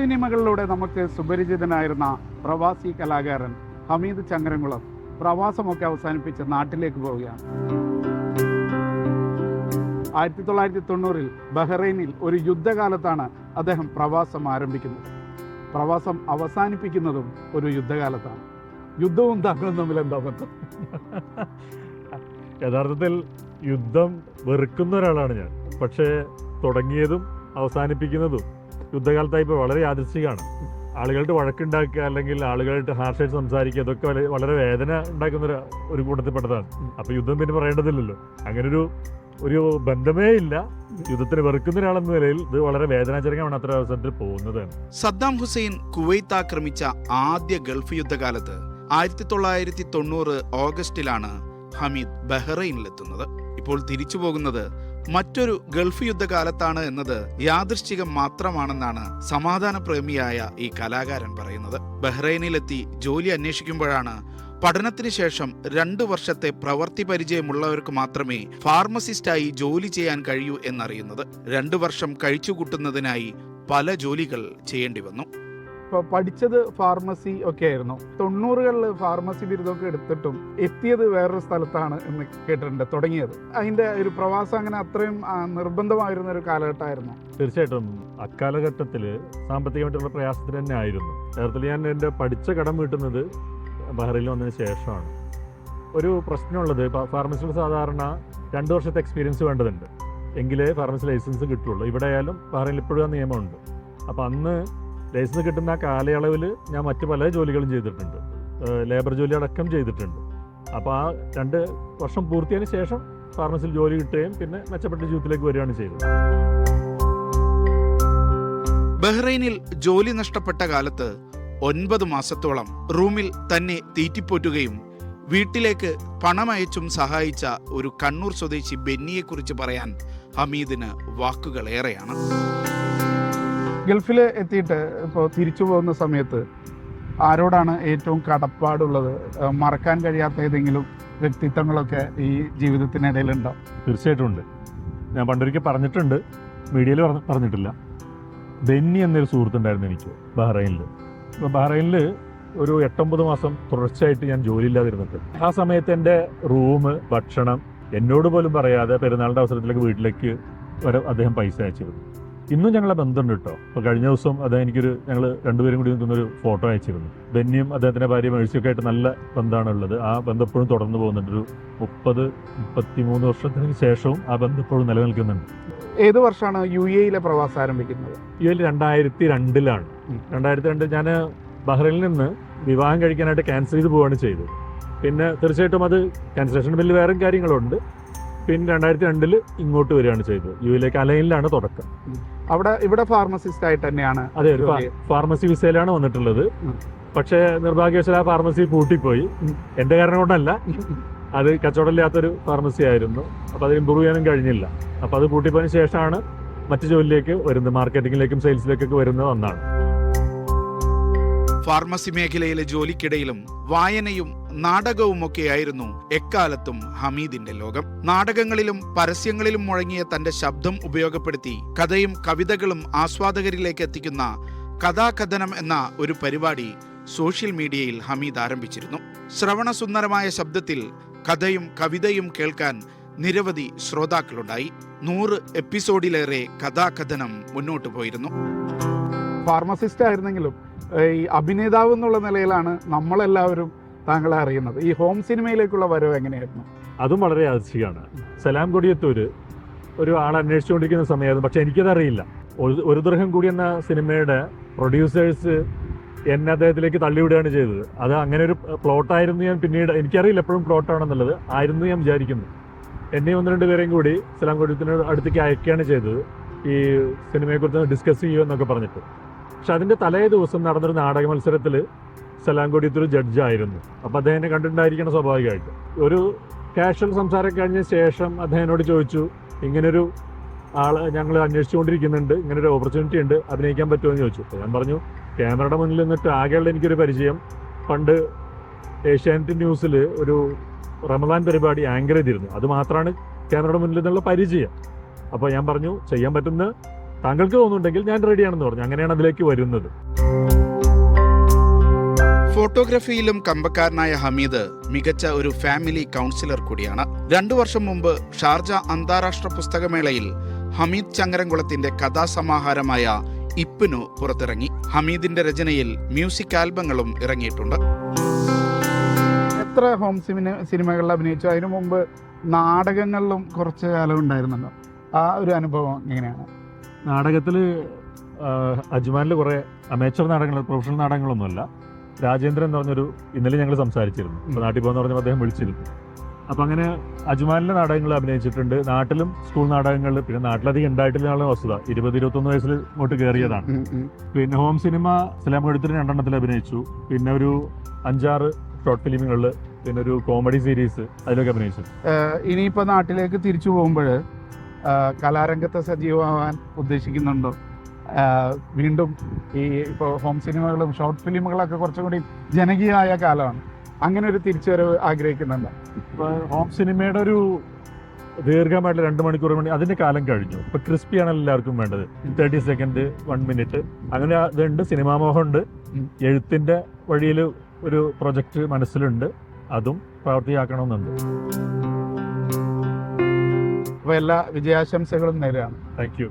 സിനിമകളിലൂടെ നമുക്ക് സുപരിചിതനായിരുന്ന പ്രവാസി കലാകാരൻ ഹമീദ് ചങ്ങരംകുളം പ്രവാസമൊക്കെ അവസാനിപ്പിച്ച് നാട്ടിലേക്ക് പോവുകയാണ്. 1990 ബഹ്റൈനിൽ ഒരു യുദ്ധകാലത്താണ് അദ്ദേഹം പ്രവാസം ആരംഭിക്കുന്നത്. പ്രവാസം അവസാനിപ്പിക്കുന്നതും ഒരു യുദ്ധകാലത്താണ്. യുദ്ധവും താങ്കളും തമ്മിൽ എന്താ ബന്ധം? യഥാർത്ഥത്തിൽ യുദ്ധം വെറുക്കുന്ന ഒരാളാണ് ഞാൻ. പക്ഷേ തുടങ്ങിയതും അവസാനിപ്പിക്കുന്നതും യുദ്ധകാലത്തായപ്പോൾ വളരെ യാദൃശ്ചികമാണ്. ആളുകളുടെ വഴക്കുണ്ടാക്കുക അല്ലെങ്കിൽ ആളുകളായിട്ട് ഹാർഷായിട്ട് സംസാരിക്കുക, ഇതൊക്കെ വളരെ വേദന ഉണ്ടാക്കുന്ന ഒരു കൂട്ടത്തിൽപ്പെട്ടതാണ്. അപ്പോൾ യുദ്ധം പിന്നെ പറയേണ്ടതില്ലല്ലോ. അങ്ങനെ ഒരു ബന്ധമേ ഇല്ല. യുദ്ധത്തിന് വെറുക്കുന്ന ഒരാളെന്ന നിലയിൽ ഇത് വളരെ വേദനാജനകമാണ് അത്ര അവസരത്തിൽ പോകുന്നത്. സദ്ദാം ഹുസൈൻ കുവൈത്ത് ആക്രമിച്ച ആദ്യ ഗൾഫ് യുദ്ധകാലത്ത് 1990 ഓഗസ്റ്റിലാണ് ഹമീദ് ബഹ്റൈനിലെത്തുന്നത്. ഇപ്പോൾ തിരിച്ചു പോകുന്നത് മറ്റൊരു ഗൾഫ് യുദ്ധകാലത്താണ് എന്നത് യാദൃശ്ചികം മാത്രമാണെന്നാണ് സമാധാന പ്രേമിയായ ഈ കലാകാരൻ പറയുന്നത്. ബഹ്റൈനിലെത്തി ജോലി അന്വേഷിക്കുമ്പോഴാണ് പഠനത്തിന് ശേഷം 2 വർഷത്തെ പ്രവൃത്തി പരിചയമുള്ളവർക്ക് മാത്രമേ ഫാർമസിസ്റ്റായി ജോലി ചെയ്യാൻ കഴിയൂ എന്നറിയുന്നത്. 2 വർഷം കഴിച്ചുകൂട്ടുന്നതിനായി പല ജോലികൾ ചെയ്യേണ്ടി വന്നു. ഇപ്പോൾ പഠിച്ചത് ഫാർമസി ഒക്കെ ആയിരുന്നു. 90കളിൽ ഫാർമസി ബിരുദമൊക്കെ എടുത്തിട്ടും എത്തിയത് വേറൊരു സ്ഥലത്താണ് എന്ന് കേട്ടിട്ടുണ്ട്. തുടങ്ങിയത് അതിൻ്റെ ഒരു പ്രവാസം അങ്ങനെ അത്രയും നിർബന്ധമായിരുന്ന ഒരു കാലഘട്ടമായിരുന്നു. തീർച്ചയായിട്ടും അക്കാലഘട്ടത്തിൽ സാമ്പത്തികമായിട്ടുള്ള പ്രയാസത്തിന് തന്നെ ആയിരുന്നു. യഥാർത്ഥത്തിൽ ഞാൻ എൻ്റെ പഠിച്ച കടം വീട്ടുന്നത് ബഹ്റൈനിൽ വന്നതിന് ശേഷമാണ്. ഒരു പ്രശ്നമുള്ളത്, ഫാർമസിയിൽ സാധാരണ 2 വർഷത്തെ എക്സ്പീരിയൻസ് വേണ്ടതുണ്ട്, എങ്കിലേ ഫാർമസി ലൈസൻസ് കിട്ടുള്ളൂ. ഇവിടെ ആയാലും ബഹ്റൈനിൽ ഇപ്പോഴും ആ നിയമമുണ്ട്. അപ്പോൾ അന്ന് ലൈസൻസ് കിട്ടുന്ന ആ കാലയളവിൽ ഞാൻ മറ്റു പല ജോലികളും ചെയ്തിട്ടുണ്ട്, ലേബർ ജോലി അടക്കം ചെയ്തിട്ടുണ്ട്. അപ്പോൾ ആ 2 വർഷം പൂർത്തിയതിന് ശേഷം ഫാർമസിയിൽ ജോലി കിട്ടുകയും പിന്നെ മെച്ചപ്പെട്ട ജീവിതത്തിലേക്ക് വരികയാണ് ചെയ്തത്. ബഹ്റൈനിൽ ജോലി നഷ്ടപ്പെട്ട കാലത്ത് 9 മാസത്തോളം റൂമിൽ തന്നെ തീറ്റിപ്പോറ്റുകയും വീട്ടിലേക്ക് പണമയച്ചും സഹായിച്ച ഒരു കണ്ണൂർ സ്വദേശി ബെന്നിയെക്കുറിച്ച് പറയാൻ ഹമീദിന് വാക്കുകളേറെയാണ്. ഗൾഫിൽ എത്തിയിട്ട് ഇപ്പോൾ തിരിച്ചു പോകുന്ന സമയത്ത് ആരോടാണ് ഏറ്റവും കടപ്പാടുള്ളത്? മറക്കാൻ കഴിയാത്ത ഏതെങ്കിലും വ്യക്തിത്വങ്ങളൊക്കെ ഈ ജീവിതത്തിനിടയിലുണ്ടോ? തീർച്ചയായിട്ടും ഉണ്ട്. ഞാൻ പണ്ടൊരിക്കൽ പറഞ്ഞിട്ടുണ്ട്, മീഡിയയിൽ പറഞ്ഞിട്ടില്ല. ബെന്നി എന്നൊരു സുഹൃത്തുണ്ടായിരുന്നു എനിക്ക് ബഹ്റൈനിൽ. അപ്പോൾ ബഹ്റൈനിൽ ഒരു 8-9 മാസം തുടർച്ചയായിട്ട് ഞാൻ ജോലിയില്ലാതിരുന്നിട്ട് ആ സമയത്ത് എൻ്റെ റൂം, ഭക്ഷണം എന്നോട് പോലും പറയാതെ പെരുന്നാളിൻ്റെ അവസരത്തിലേക്ക് വീട്ടിലേക്ക് വരെ അദ്ദേഹം പൈസ അയച്ചിരുന്നു. ഇന്നും ഞങ്ങളെ ബന്ധമുണ്ട് കേട്ടോ. അപ്പോൾ കഴിഞ്ഞ ദിവസം അദ്ദേഹം ഞങ്ങൾ 2 പേരും കൂടി നിൽക്കുന്നൊരു ഫോട്ടോ അയച്ചിരുന്നു. ബെന്നിയും അദ്ദേഹത്തിൻ്റെ ഭാര്യ മേഴ്സിയൊക്കെ ആയിട്ട് നല്ല ബന്ധമാണുള്ളത്. ആ ബന്ധം എപ്പോഴും തുടർന്ന് പോകുന്നുണ്ട്. ഒരു 30-33 വർഷത്തിന് ശേഷവും ആ ബന്ധം എപ്പോഴും നിലനിൽക്കുന്നുണ്ട്. ഏത് വർഷമാണ് UAE പ്രവാസം ആരംഭിക്കുന്നത്? UAE 2002 2002 ഞാൻ ബഹ്റൈനിൽ നിന്ന് വിവാഹം കഴിക്കാനായിട്ട് ക്യാൻസൽ ചെയ്ത് പോവുകയാണ് ചെയ്തത്. പിന്നെ തീർച്ചയായിട്ടും അത് ക്യാൻസലേഷൻ ബില്ല് വേറെ കാര്യങ്ങളുണ്ട്. പിന്നെ 2002 ഇങ്ങോട്ട് വരികയാണ് ചെയ്തത്. UAE അലൈനിലാണ് തുടക്കം. ഇവിടെ ഫാർമസിസ്റ്റ് ആയിട്ട് തന്നെയാണ്. അതെ, ഒരു ഫാർമസി വിസയിലാണ് വന്നിട്ടുള്ളത്. പക്ഷേ നിർഭാഗ്യവശാൽ ആ ഫാർമസി പൂട്ടിപ്പോയി. എൻ്റെ കാരണം കൊണ്ടല്ല, അത് കച്ചവടമില്ലാത്തൊരു ഫാർമസി ആയിരുന്നു. അപ്പോൾ അത് ഇമ്പ്രൂവ് ചെയ്യാനും കഴിഞ്ഞില്ല. അപ്പോൾ അത് പൂട്ടിപ്പോയതിന് ശേഷമാണ് മറ്റു ജോലിയിലേക്ക് വരുന്നത്, മാർക്കറ്റിങ്ങിലേക്കും സെയിൽസിലേക്കൊക്കെ വരുന്നത് ഒന്നാണ്. ഫാർമസി മേഖലയിലെ ജോലിക്കിടയിലും വായനയും നാടകവുമൊക്കെയായിരുന്നു എക്കാലത്തും ഹമീദിന്റെ ലോകം. നാടകങ്ങളിലും പരസ്യങ്ങളിലും മുഴങ്ങിയ തന്റെ ശബ്ദം ഉപയോഗപ്പെടുത്തി കഥയും കവിതകളും ആസ്വാദകരിലേക്ക് എത്തിക്കുന്ന കഥാകഥനം എന്ന ഒരു പരിപാടി സോഷ്യൽ മീഡിയയിൽ ഹമീദ് ആരംഭിച്ചിരുന്നു. ശ്രവണസുന്ദരമായ ശബ്ദത്തിൽ കഥയും കവിതയും കേൾക്കാൻ നിരവധി ശ്രോതാക്കളുണ്ടായി. 100 എപ്പിസോഡിലേറെ കഥാകഥനം മുന്നോട്ട് പോയിരുന്നു. ഫാർമസിസ്റ്റ് ആയിരുന്നെങ്കിലും ഈ അഭിനേതാവ് എന്നുള്ള നിലയിലാണ് നമ്മളെല്ലാവരും താങ്കളെ അറിയുന്നത്. ഈ ഹോം സിനിമയിലേക്കുള്ള വരവ് എങ്ങനെയായിരുന്നു? അതും വളരെ യാദൃശ്ചികമാണ്. സലാം കൊടിയത്തൂര് ഒരു ആൾ അന്വേഷിച്ചുകൊണ്ടിരിക്കുന്ന സമയമായിരുന്നു. പക്ഷെ എനിക്കതറിയില്ല. ഒരു ദൃഹം കൂടി എന്ന സിനിമയുടെ പ്രൊഡ്യൂസേഴ്സ് എന്നെ അദ്ദേഹത്തിലേക്ക് തള്ളിവിടുകയാണ് ചെയ്തത്. അത് അങ്ങനെ ഒരു പ്ലോട്ടായിരുന്നു. ഞാൻ പിന്നീട് എനിക്കറിയില്ല എപ്പോഴും പ്ലോട്ടാണെന്നുള്ളത് ആയിരുന്നു ഞാൻ വിചാരിക്കുന്നു. എന്നെ 1-2 പേരെയും കൂടി സലാം കൊടിയത്തിനോട് അടുത്തേക്ക് അയക്കുകയാണ് ചെയ്തത്, ഈ സിനിമയെക്കുറിച്ച് ഡിസ്കസ് ചെയ്യുമെന്നൊക്കെ പറഞ്ഞിട്ട്. പക്ഷെ അതിൻ്റെ തലേ ദിവസം നടന്നൊരു നാടക മത്സരത്തിൽ സലാം കൊടിയത്തൂർ ജഡ്ജായിരുന്നു. അപ്പോൾ അദ്ദേഹത്തിനെ കണ്ടിട്ടുണ്ടായിരിക്കണം സ്വാഭാവികമായിട്ട്. ഒരു കാഷ്വൽ സംസാരം കഴിഞ്ഞ ശേഷം അദ്ദേഹത്തിനോട് ചോദിച്ചു, ഇങ്ങനൊരു ആൾ ഞങ്ങൾ അന്വേഷിച്ചുകൊണ്ടിരിക്കുന്നുണ്ട്, ഇങ്ങനൊരു ഓപ്പർച്യൂണിറ്റി ഉണ്ട്, അഭിനയിക്കാൻ പറ്റുമോ എന്ന് ചോദിച്ചു. അപ്പോൾ ഞാൻ പറഞ്ഞു, ക്യാമറയുടെ മുന്നിൽ നിന്നിട്ട് ആകെയുള്ള എനിക്കൊരു പരിചയം പണ്ട് ഏഷ്യാനെറ്റ് ന്യൂസിൽ ഒരു റമദാൻ പരിപാടി ആങ്കർ ചെയ്തിരുന്നു. അത് മാത്രമാണ് ക്യാമറയുടെ മുന്നിൽ നിന്നുള്ള പരിചയം. അപ്പോൾ ഞാൻ പറഞ്ഞു, ചെയ്യാൻ പറ്റുന്ന താങ്കൾക്ക് തോന്നുന്നുണ്ടെങ്കിൽ ഞാൻ റെഡിയാണെന്ന് പറഞ്ഞു. അങ്ങനെയാണ് അതിലേക്ക് വരുന്നത്. ഫോട്ടോഗ്രാഫിയിലും കമ്പക്കാരനായ ഹമീദ് മികച്ച ഒരു ഫാമിലി കൗൺസിലർ കൂടിയാണ്. 2 വർഷം മുമ്പ് ഷാർജ അന്താരാഷ്ട്ര പുസ്തകമേളയിൽ ഹമീദ് ചങ്ങരംകുളത്തിന്റെ കഥാസമാഹാരമായ ഇപ്നു പുറത്തിറങ്ങി. ഹമീദിന്റെ രചനയിൽ മ്യൂസിക് ആൽബങ്ങളും ഇറങ്ങിയിട്ടുണ്ട്. എത്ര ഹോം സിനിമകളിൽ അഭിനയിച്ചു? അതിനു മുമ്പ് നാടകങ്ങളിലും കുറച്ച് കാലം ഉണ്ടായിരുന്നല്ലോ. ആ ഒരു അനുഭവം എങ്ങനെയാണ്? നാടകത്തിൽ അജ്മാനിൽ കുറേ അമേച്ചർ നാടകങ്ങൾ, പ്രൊഫഷണൽ നാടകങ്ങളൊന്നുമല്ല. രാജേന്ദ്രൻ എന്ന് പറഞ്ഞൊരു, ഇന്നലെ ഞങ്ങൾ സംസാരിച്ചിരുന്നു, ഇപ്പോൾ നാട്ടിൽ പോകുന്ന പറഞ്ഞപ്പോൾ അദ്ദേഹം വിളിച്ചിരുന്നു. അപ്പം അങ്ങനെ അജ്മാനിലെ നാടകങ്ങൾ അഭിനയിച്ചിട്ടുണ്ട്. നാട്ടിലും സ്കൂൾ നാടകങ്ങളിൽ, പിന്നെ നാട്ടിലധികം ഉണ്ടായിട്ടില്ല വസ്തുത. 20-21 വയസ്സിൽ ഇങ്ങോട്ട് കയറിയതാണ്. പിന്നെ ഹോം സിനിമ സലാം കൊടിയത്തൂര് 2 അഭിനയിച്ചു. പിന്നെ ഒരു 5-6 ഷോർട്ട് ഫിലിമുകളിൽ, പിന്നെ ഒരു കോമഡി സീരീസ്, അതിലൊക്കെ അഭിനയിച്ചു. ഇനിയിപ്പോൾ നാട്ടിലേക്ക് തിരിച്ചു പോകുമ്പോൾ കലാരംഗത്ത് സജീവമാവാൻ ഉദ്ദേശിക്കുന്നുണ്ടോ? വീണ്ടും ഈ ഇപ്പോൾ ഹോം സിനിമകളും ഷോർട്ട് ഫിലിമുകളൊക്കെ കുറച്ചും കൂടി ജനകീയമായ കാലമാണ്. അങ്ങനെ ഒരു തിരിച്ചുവരവ് ആഗ്രഹിക്കുന്നുണ്ട്? ഇപ്പോൾ ഹോം സിനിമയുടെ ഒരു ദീർഘമായിട്ടുള്ള 2 മണിക്കൂർ അതിന്റെ കാലം കഴിഞ്ഞു. ഇപ്പൊ ക്രിസ്പിയാണ് എല്ലാവർക്കും വേണ്ടത്. 30 സെക്കൻഡ്, 1 മിനിറ്റ്, അങ്ങനെ അതുണ്ട്. സിനിമാ മോഹമുണ്ട്. എഴുത്തിന്റെ വഴിയിൽ ഒരു പ്രൊജക്റ്റ് മനസ്സിലുണ്ട്. അതും പ്രവർത്തിയാക്കണമെന്നുണ്ട്. അപ്പോൾ എല്ലാ വിജയാശംസകളും നേരെയാണ്. Thank you.